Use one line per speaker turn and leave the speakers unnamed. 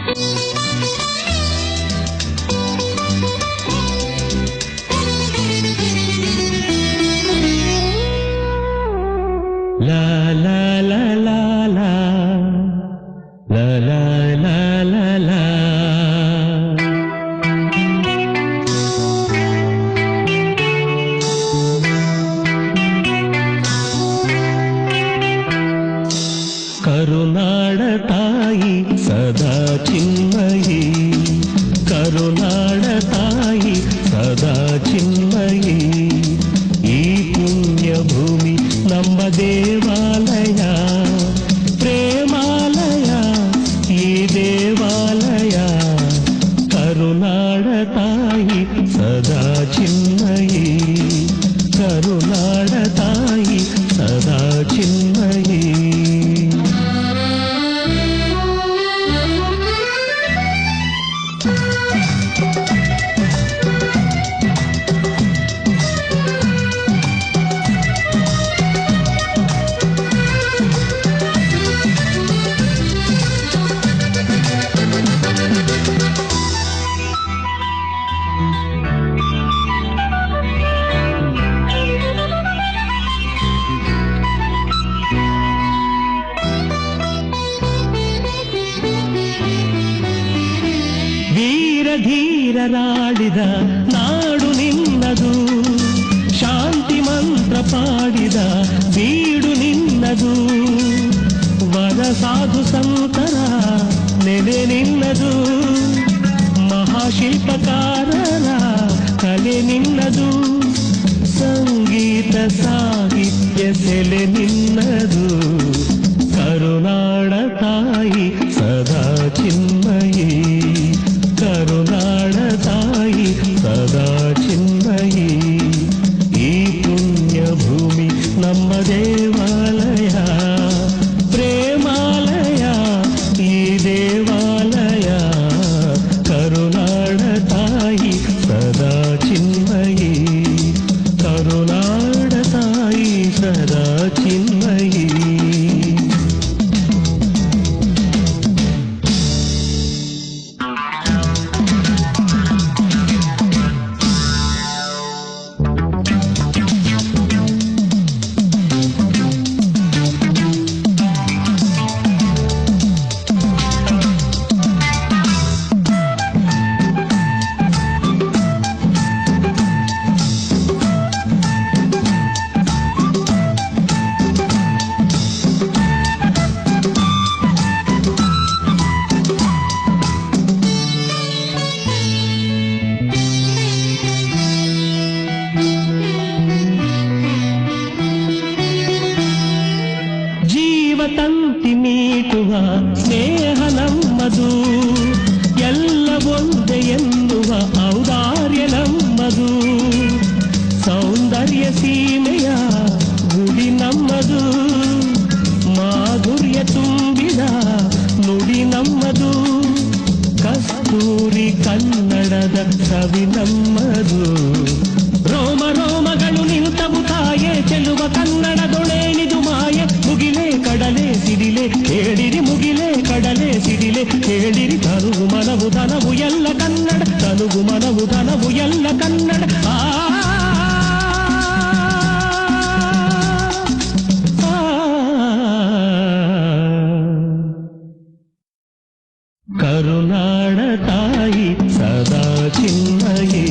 La la la la la la la la la la ಕರುನಾಡ ತಾಯಿ ಸದಾ ಚಿನ್ಮಯಿ, ಕರುನಾಡ ತಾಯಿ ಸದಾ ಚಿನ್ಮಯಿ. ಈ ಪುಣ್ಯ ಭೂಮಿ ನಮ್ಮ ದೇವಾಲಯ, ಪ್ರೇಮಾಲಯ ಈ ದೇವಾಲಯ. ಕರುನಾಡ ತಾಯಿ ಸದಾ ಚಿನ್ಮಯಿ, ಕರುನಾಡ ತಾಯಿ ಸದಾ ಚಿನ್ಮಯಿ. ಧೀರರಾಡಿದ ನಾಡು ನಿನ್ನದು, ಶಾಂತಿ ಮಂತ್ರ ಪಾಡಿದ ಬೀಡು ನಿನ್ನದು. ವರ ಸಾಧು ಸಂತರ ನೆಲೆ ನಿನ್ನದು, ಮಹಾಶಿಲ್ಪಕಾರರ ಕಲೆ ನಿನ್ನದು. ಸಂಗೀತ ಸಾಹಿತ್ಯ ಸೆಲೆ ನಿನ್ನದು. ಕರುನಾಡ ತಾಯಿ ಸದಾ ಚಿನ್ಮಯಿ, ಕರುನಾಡ ತಾಯಿ ಸದಾ ಚಿನ್ಮಯಿ. ಈ ಪುಣ್ಯ ಭೂಮಿ ನಮ್ಮ ದೇವಾಲಯ, ಪ್ರೇಮಾಲಯ ಈ ದೇವಾಲಯ. ಕರುನಾಡ ತಾಯಿ ಸದಾ ಚಿನ್ಮಯಿ, ಕರುನಾಡ ತಾಯಿ ಸದಾ ಚಿನ್ಮಯಿ. ತಂತಿ ಮೀಟುವ ಸ್ನೇಹ ನಮ್ಮದು, ಎಲ್ಲ ಒಂದೇ ಎನ್ನುವ ಔದಾರ್ಯ ನಮ್ಮದು. ಸೌಂದರ್ಯ ಸೀಮೆಯ ಗುಡಿ ನಮ್ಮದು, ಮಾಧುರ್ಯ ತುಂಬಿದ ನುಡಿ ನಮ್ಮದು. ಕಸ್ತೂರಿ ಕನ್ನಡದ ಸವಿ ನಮ್ಮದು. ರೋಮ ರೋಮಗಳು ನಿಂತವು ತಾಯೆ, ಚೆಲುವ ಕನ್ನಡದೊಳೇನಿದು ಮಾಯೆ. ಮುಗಿಲೆ ಕಡಲೆ ಸಿಡಿಲೆ ಹೇಳಿರಿ, ಮುಗಿಲೆ ಕಡಲೆ ಸಿಡಿಲೆ ಹೇಳಿರಿ. ತನುಗು ಮನವು ಧನವು ಎಲ್ಲ ಕನ್ನಡ, ತನುಗು ಮನವು ಧನವು ಎಲ್ಲ ಕನ್ನಡ. ಕರುನಾಡ ತಾಯಿ ಸದಾ ಚಿನ್ಮಯಿ.